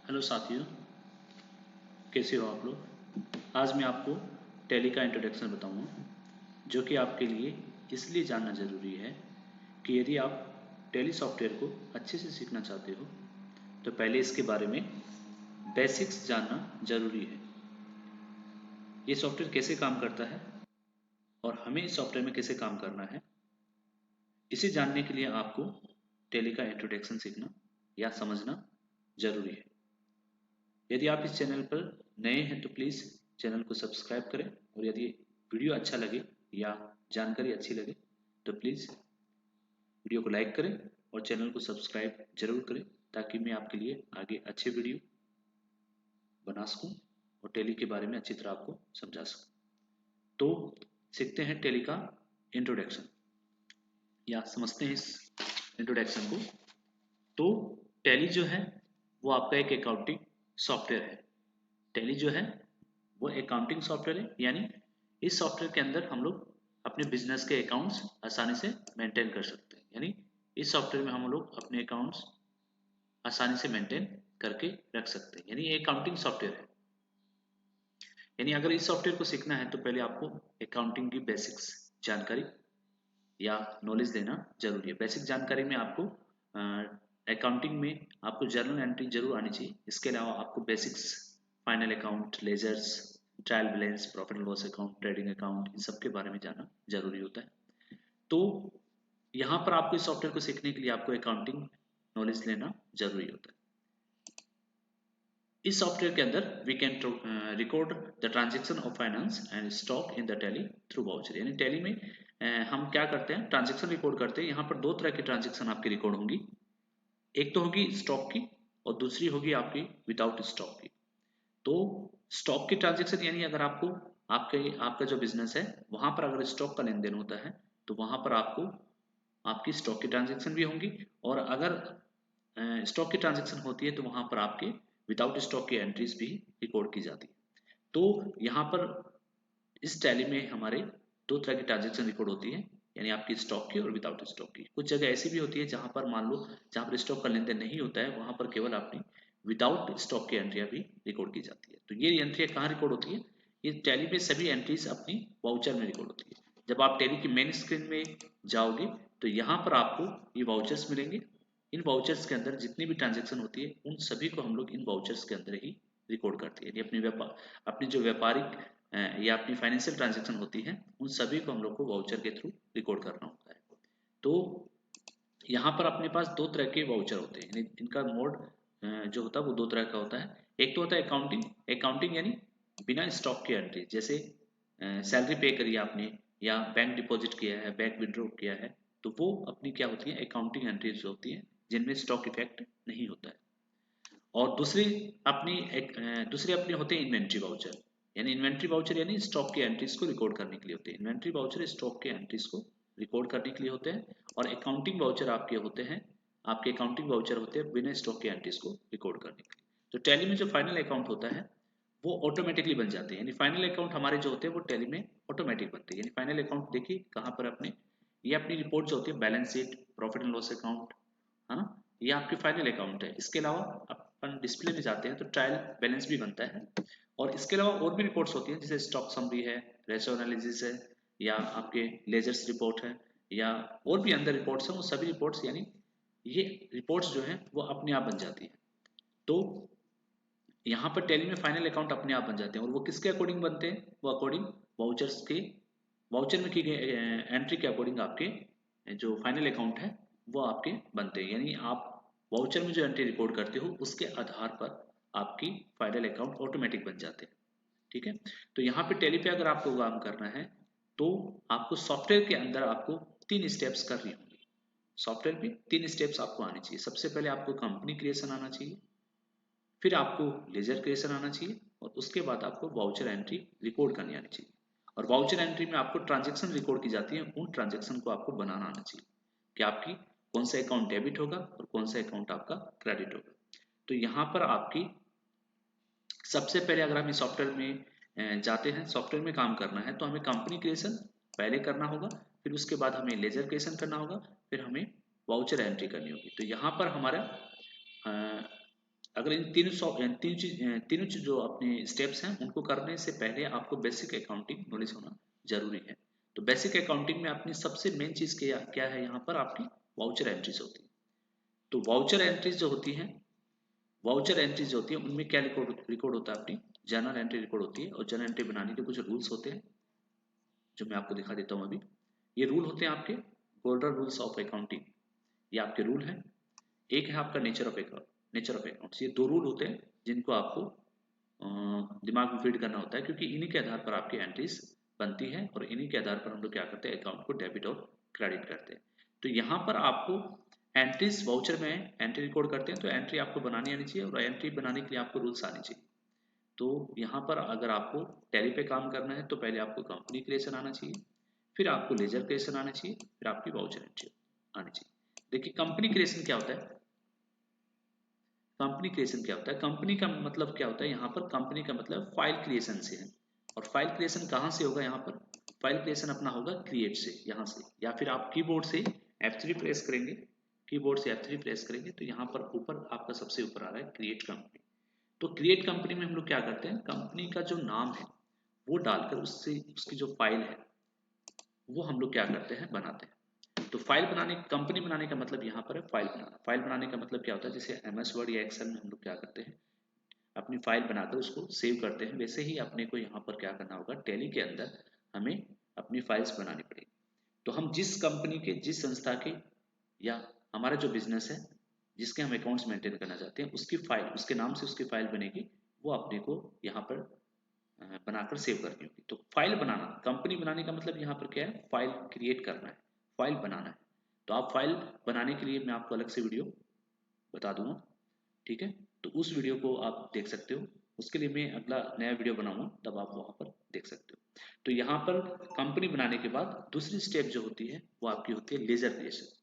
Hello साथियों, कैसे हो आप लोग। आज मैं आपको टैली का इंट्रोडक्शन बताऊंगा, जो कि आपके लिए इसलिए जानना ज़रूरी है कि यदि आप टैली सॉफ्टवेयर को अच्छे से सीखना चाहते हो तो पहले इसके बारे में बेसिक्स जानना ज़रूरी है। ये सॉफ्टवेयर कैसे काम करता है और हमें इस सॉफ्टवेयर में कैसे काम करना है, इसे जानने के लिए आपको टैली का इंट्रोडक्शन सीखना या समझना ज़रूरी है। यदि आप इस चैनल पर नए हैं तो प्लीज़ चैनल को सब्सक्राइब करें, और यदि वीडियो अच्छा लगे या जानकारी अच्छी लगे तो प्लीज़ वीडियो को लाइक करें और चैनल को सब्सक्राइब जरूर करें, ताकि मैं आपके लिए आगे अच्छे वीडियो बना सकूं और टैली के बारे में अच्छी तरह आपको समझा सकूं। तो सीखते हैं टैली का इंट्रोडक्शन या समझते हैं इस इंट्रोडक्शन को। तो टैली जो है वो आपका एक अकाउंटिंग सॉफ्टवेयर है। टैली जो है वो अकाउंटिंग सॉफ्टवेयर है, यानी इस सॉफ्टवेयर के अंदर हम लोग अपने बिजनेस के अकाउंट्स आसानी से मेंटेन कर सकते हैं। यानी इस सॉफ्टवेयर में हम लोग अपने अकाउंट्स आसानी से मेंटेन करके रख सकते हैं, यानी ये अकाउंटिंग सॉफ्टवेयर है। यानी अगर इस सॉफ्टवेयर को सीखना है तो पहले आपको अकाउंटिंग की बेसिक्स जानकारी या नॉलेज देना जरूरी है। बेसिक जानकारी में आपको अकाउंटिंग में आपको जर्नल एंट्री जरूर आनी चाहिए। इसके अलावा आपको basics final account, ledgers, trial balance, profit and loss account, trading account, इन सब के बारे में जानना जरूरी होता है। तो यहाँ पर आपको इस सॉफ्टवेयर को सीखने के लिए आपको अकाउंटिंग नॉलेज लेना जरूरी होता है। इस सॉफ्टवेयर के अंदर we can record the transaction of finance and stock in the Tally through voucher. यानी टैली में हम क्या करते हैं, ट्रांजेक्शन रिकॉर्ड करते हैं। यहाँ पर दो तरह की ट्रांजेक्शन आपकी रिकॉर्ड होंगी। एक तो होगी स्टॉक की और दूसरी होगी आपकी विदाउट स्टॉक की। तो स्टॉक की ट्रांजेक्शन यानी अगर आपको आपका जो बिजनेस है वहां पर अगर स्टॉक का लेन देन होता है तो वहां पर आपको आपकी स्टॉक की ट्रांजेक्शन भी होंगी, और अगर स्टॉक की ट्रांजेक्शन होती है तो वहां पर आपके विदाउट स्टॉक की एंट्रीज भी रिकॉर्ड की जाती है। तो यहाँ पर इस टैली में हमारे दो तरह की ट्रांजेक्शन रिकॉर्ड होती है, यानी आपकी स्टॉक की और विदाउट स्टॉक की। कुछ जगह ऐसी भी होती है जहां पर मान लो जहां पर स्टॉक का लेन देन नहीं होता है, वहां पर केवल अपनी विदाउट स्टॉक की एंट्रियां भी रिकॉर्ड की जाती है। तो ये एंट्रियां कहाँ रिकॉर्ड होती है, ये टैली में सभी एंट्रीज अपनी वाउचर में रिकॉर्ड होती है। जब आप टैली की मेन स्क्रीन में जाओगे तो यहाँ पर आपको ये वाउचर्स मिलेंगे। इन वाउचर्स के अंदर जितनी भी ट्रांजेक्शन होती है उन सभी को हम लोग इन वाउचर्स के अंदर ही रिकॉर्ड करते हैं। अपनी जो व्यापारिक या अपनी फाइनेंशियल ट्रांजेक्शन होती है उन सभी को हम लोग को वाउचर के थ्रू रिकॉर्ड करना होता है। तो यहाँ पर अपने पास दो तरह के वाउचर होते हैं। इनका मोड जो होता है वो दो तरह का होता है। एक तो होता है अकाउंटिंग। अकाउंटिंग यानी बिना स्टॉक की एंट्री, जैसे सैलरी पे करी आपने या बैंक डिपॉजिट किया है, बैंक विड्रॉ किया है, तो वो अपनी क्या होती है, अकाउंटिंग एंट्रीज होती है जिनमें स्टॉक इफेक्ट नहीं होता है। और दूसरी अपनी होते हैं इन्वेंट्री वाउचर। यानी इन्वेंट्री वाउचर यानी स्टॉक की एंट्रीज को रिकॉर्ड करने के लिए होते हैं। इन्वेंट्री वाउचर स्टॉक के एंट्रीज को रिकॉर्ड करने के लिए होते हैं, और अकाउंटिंग वाउचर आपके अकाउंटिंग वाउचर होते हैं बिना स्टॉक की एंट्रीज को रिकॉर्ड करने के लिए। तो टैली में जो फाइनल अकाउंट होता है वो ऑटोमेटिकली बन जाते हैं। यानी फाइनल अकाउंट हमारे जो होते हैं वो टैली में ऑटोमेटिक बनते हैं। यानी फाइनल अकाउंट देखिए कहाँ पर अपने ये अपनी रिपोर्ट जो होती है, balance sheet, profit and loss account, है ना, ये आपकी फाइनल अकाउंट है। इसके अलावा अपन डिस्प्ले में जाते हैं तो ट्रायल बैलेंस भी बनता है, और इसके अलावा और भी रिपोर्ट्स होती हैं जैसे स्टॉक समरी है, रेशो एनालिसिस है, या आपके लेजर्स रिपोर्ट है, या और भी अंदर रिपोर्ट्स हैं। वो सभी रिपोर्ट्स यानी ये रिपोर्ट्स जो हैं वो अपने आप बन जाती है। तो यहाँ पर टैली में फाइनल अकाउंट अपने आप बन जाते हैं, और वो किसके अकॉर्डिंग बनते हैं, वो अकॉर्डिंग वाउचर्स के वाउचर में की गई एंट्री के अकॉर्डिंग आपके जो फाइनल अकाउंट है वो आपके बनते हैं। यानी आप वाउचर में जो एंट्री रिकॉर्ड करते हो उसके आधार पर आपकी फाइनल अकाउंट ऑटोमेटिक बन जाते हैं। ठीक है। तो यहाँ पे टैली पे अगर आपको काम करना है तो आपको सॉफ्टवेयर के अंदर आपको 3 स्टेप्स करनी होंगी। सॉफ्टवेयर पे 3 स्टेप्स आपको आने चाहिए। सबसे पहले आपको कंपनी क्रिएशन आना चाहिए, फिर आपको लेजर क्रिएशन आना चाहिए, और उसके बाद आपको वाउचर एंट्री रिकॉर्ड करनी आनी चाहिए। और वाउचर एंट्री में आपको ट्रांजेक्शन रिकॉर्ड की जाती है, उन ट्रांजेक्शन को आपको बनाना आना चाहिए कि आपकी कौन सा अकाउंट डेबिट होगा और कौन सा अकाउंट आपका क्रेडिट होगा। तो यहाँ पर आपकी सबसे पहले अगर हम इस सॉफ्टवेयर में जाते हैं, सॉफ्टवेयर में काम करना है तो हमें कंपनी क्रिएशन पहले करना होगा, फिर उसके बाद हमें लेजर क्रिएशन करना होगा, फिर हमें वाउचर एंट्री करनी होगी। तो यहाँ पर हमारा अगर अगर इन तीनों चीज जो अपने स्टेप्स हैं उनको करने से पहले आपको बेसिक अकाउंटिंग नॉलेज होना जरूरी है। तो बेसिक अकाउंटिंग में अपनी सबसे मेन चीज क्या है, यहाँ पर आपकी वाउचर एंट्रीज होती है। तो वाउचर एंट्रीज जो होती है उनमें क्या रिकॉर्ड होता है, अपनी जर्नल एंट्री रिकॉर्ड होती है। और जर्नल एंट्री बनाने के कुछ रूल्स होते हैं जो मैं आपको दिखा देता हूँ अभी। ये रूल होते हैं आपके गोल्डन रूल्स ऑफ अकाउंटिंग, ये आपके रूल हैं। एक है आपका नेचर ऑफ अकाउंट्स। ये दो रूल होते हैं जिनको आपको दिमाग में फीड करना होता है, क्योंकि इन्हीं के आधार पर आपकी एंट्रीज बनती है और इन्हीं के आधार पर हम लोग क्या करते हैं, अकाउंट को डेबिट और क्रेडिट करते हैं। तो यहाँ पर आपको एंट्रीज वाउचर में एंट्री रिकॉर्ड करते हैं, तो एंट्री आपको बनानी आनी चाहिए और एंट्री बनाने के लिए आपको रूल्स आने चाहिए। तो यहाँ पर अगर आपको टैली पे काम करना है तो पहले आपको कंपनी क्रिएशन आना चाहिए, फिर आपको लेजर क्रिएशन आना चाहिए, फिर आपकी वाउचर एंट्री आनी चाहिए। देखिए कंपनी क्रिएशन क्या होता है, कंपनी क्रिएशन क्या होता है, कंपनी का मतलब क्या होता है, यहाँ पर कंपनी का मतलब फाइल क्रिएशन से है। और फाइल क्रिएशन कहाँ से होगा, यहाँ पर फाइल क्रिएशन अपना होगा क्रिएट से, यहाँ से, या फिर आप कीबोर्ड से F3 प्रेस करेंगे, कीबोर्ड से F3 प्रेस करेंगे तो यहाँ पर ऊपर आपका सबसे ऊपर आ रहा है क्रिएट कंपनी। तो क्रिएट कंपनी में हम लोग क्या करते हैं, कंपनी का जो नाम है वो डालकर उससे उसकी जो फाइल है वो हम लोग क्या करते हैं, बनाते हैं। तो फाइल बनाने, कंपनी बनाने का मतलब यहाँ पर है फाइल बनाना। फाइल बनाने का मतलब क्या होता है, जैसे MS वर्ड या एक्सेल में हम लोग क्या करते हैं, अपनी फाइल बनाकर उसको सेव करते हैं, वैसे ही अपने को यहाँ पर क्या करना होगा, टैली के अंदर हमें अपनी फाइल्स बनानी पड़ेगी। तो हम जिस कंपनी के, जिस संस्था के, या हमारा जो बिजनेस है जिसके हम अकाउंट्स मेंटेन करना चाहते हैं, उसकी फाइल, उसके नाम से उसकी फाइल बनेगी, वो अपने को यहाँ पर बनाकर सेव करनी होगी। तो फाइल बनाना, कंपनी बनाने का मतलब यहाँ पर क्या है, फाइल क्रिएट करना है, फाइल बनाना है। तो आप फाइल बनाने के लिए मैं आपको अलग से वीडियो बता दूंगा, ठीक है। तो उस वीडियो को आप देख सकते हो, उसके लिए मैं अगला नया वीडियो बनाऊंगा, तब आप वहां पर देख सकते हो। तो यहाँ पर कंपनी बनाने के बाद दूसरी स्टेप जो होती है वो आपकी होती है लेजर क्रिएशन।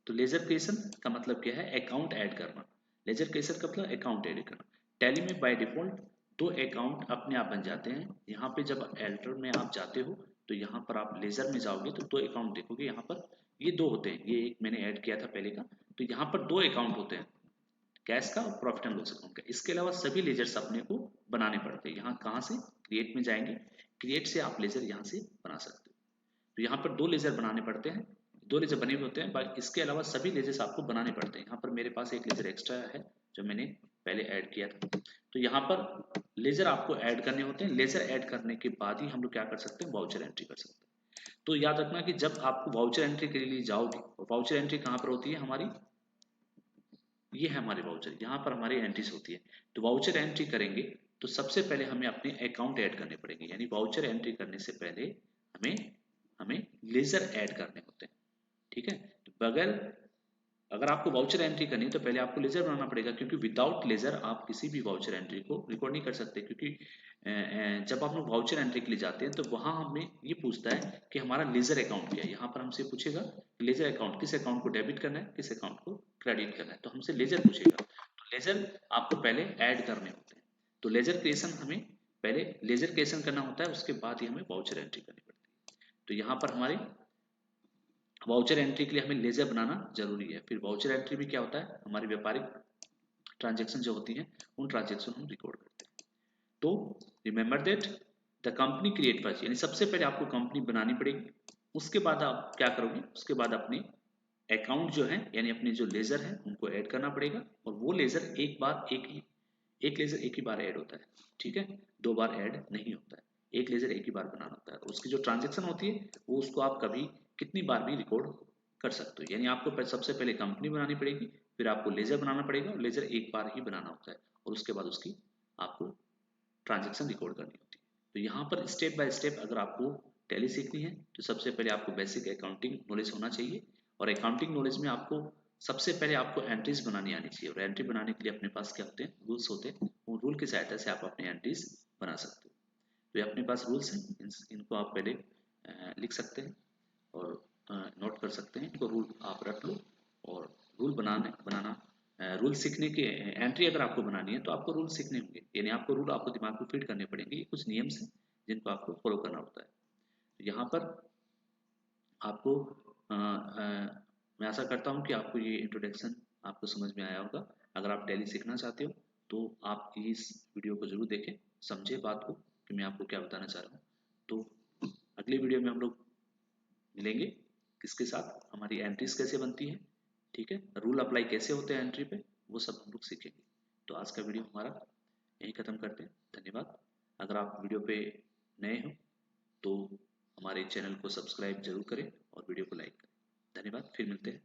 तो लेजर क्रिएशन का मतलब क्या है, अकाउंट ऐड करना। लेजर क्रिएशन का मतलब अकाउंट ऐड करना। टैली में बाय डिफॉल्ट दो अकाउंट अपने आप बन जाते हैं। यहाँ पे जब एल्टर में आप जाते हो तो यहाँ पर आप लेजर में जाओगे तो दो अकाउंट देखोगे, यहाँ पर ये दो होते हैं, ये एक मैंने ऐड किया था पहले का। तो यहाँ पर दो अकाउंट होते हैं, कैश का और प्रॉफिट एंड लॉस अकाउंट का। इसके अलावा सभी लेजर्स अपने को बनाने पड़ते हैं। यहाँ कहाँ से, क्रिएट में जाएंगे, क्रिएट से आप लेजर यहाँ से बना सकते हो। तो यहाँ पर दो लेजर बनाने पड़ते हैं, दो लेजर बने हुए होते हैं, बाकी इसके अलावा सभी लेजर्स आपको बनाने पड़ते हैं। यहाँ पर मेरे पास एक लेजर एक्स्ट्रा है जो मैंने पहले ऐड किया था। तो यहाँ पर लेजर आपको ऐड करने होते हैं। लेजर ऐड करने के बाद ही हम लोग क्या कर सकते हैं, वाउचर एंट्री कर सकते हैं। तो याद रखना कि जब आपको वाउचर एंट्री के लिए जाओगे, वाउचर एंट्री कहाँ पर होती है हमारी, ये है हमारे वाउचर, यहाँ पर हमारी एंट्रीज होती है। तो वाउचर एंट्री करेंगे तो सबसे पहले हमें अपने अकाउंट ऐड करने पड़ेंगे, यानी वाउचर एंट्री करने से पहले हमें हमें लेजर ऐड करने होते हैं, ठीक है। तो बगैर, अगर आपको वाउचर एंट्री करनी है तो पहले आपको लेजर बनाना पड़ेगा, क्योंकि विदाउट लेजर आप किसी भी वाउचर एंट्री को रिकॉर्ड नहीं कर सकते। क्योंकि जब आप लोग वाउचर एंट्री के लिए जाते हैं तो वहां हमें ये पूछता है कि हमारा लेजर अकाउंट क्या है। यहाँ पर हमसे पूछेगा लेजर अकाउंट, किस अकाउंट को डेबिट करना है, किस अकाउंट को क्रेडिट करना है, तो हमसे लेजर पूछेगा। तो लेजर आपको पहले ऐड करने होते हैं। तो लेजर क्रिएशन हमें पहले लेजर क्रिएशन करना होता है, उसके बाद ही हमें वाउचर एंट्री करनी पड़ती है। तो यहाँ पर हमारी वाउचर एंट्री के लिए हमें लेजर बनाना जरूरी है। फिर वाउचर एंट्री में क्या होता है, हमारी व्यापारिक ट्रांजैक्शन जो होती हैं उन ट्रांजैक्शन हम रिकॉर्ड करते हैं। तो remember that the company create first, यानी सबसे पहले आपको कंपनी बनानी पड़ेगी। उसके बाद आप क्या करोगे, उसके बाद अपने अकाउंट जो है यानी अपने जो लेजर है उनको ऐड करना पड़ेगा। और वो लेजर एक लेजर एक ही बार ऐड होता है, ठीक है, दो बार ऐड नहीं होता है। एक लेजर एक ही बार बनाना होता है। उसकी जो ट्रांजेक्शन होती है वो उसको आप कभी कितनी बार भी रिकॉर्ड कर सकते हो। यानी आपको सबसे पहले कंपनी बनानी पड़ेगी, फिर आपको लेजर बनाना पड़ेगा, और लेजर एक बार ही बनाना होता है, और उसके बाद उसकी आपको ट्रांजेक्शन रिकॉर्ड करनी होती है। तो यहाँ पर स्टेप बाय स्टेप अगर आपको टैली सीखनी है तो सबसे पहले आपको बेसिक अकाउंटिंग नॉलेज होना चाहिए। और अकाउंटिंग नॉलेज में आपको सबसे पहले आपको एंट्रीज बनानी आनी चाहिए। और एंट्री बनाने के लिए अपने पास क्या होते हैं, रूल्स होते हैं। उन रूल की सहायता से आप अपने एंट्रीज बना सकते हो। तो ये अपने पास रूल्स हैं, इनको आप पहले लिख सकते हैं और नोट कर सकते हैं। इनको रूल आप रख लो। और रूल बनाना रूल सीखने के, एंट्री अगर आपको बनानी है तो आपको रूल सीखने होंगे, यानी आपको रूल आपको दिमाग में फीड करने पड़ेंगे। ये कुछ नियम्स हैं जिनको आपको फॉलो करना होता है। तो यहाँ पर आपको मैं आशा करता हूँ कि आपको ये इंट्रोडक्शन आपको समझ में आया होगा। अगर आप टैली सीखना चाहते हो तो आप इस वीडियो को जरूर देखें, समझे बात को कि मैं आपको क्या बताना चाह रहा हूँ। तो अगले वीडियो में हम लोग मिलेंगे, किसके साथ, हमारी एंट्रीज कैसे बनती है, ठीक है, रूल अप्लाई कैसे होते हैं एंट्री पे, वो सब हम लोग सीखेंगे। तो आज का वीडियो हमारा यहीं ख़त्म करते हैं। धन्यवाद। अगर आप वीडियो पे नए हो तो हमारे चैनल को सब्सक्राइब जरूर करें और वीडियो को लाइक करें। धन्यवाद, फिर मिलते हैं।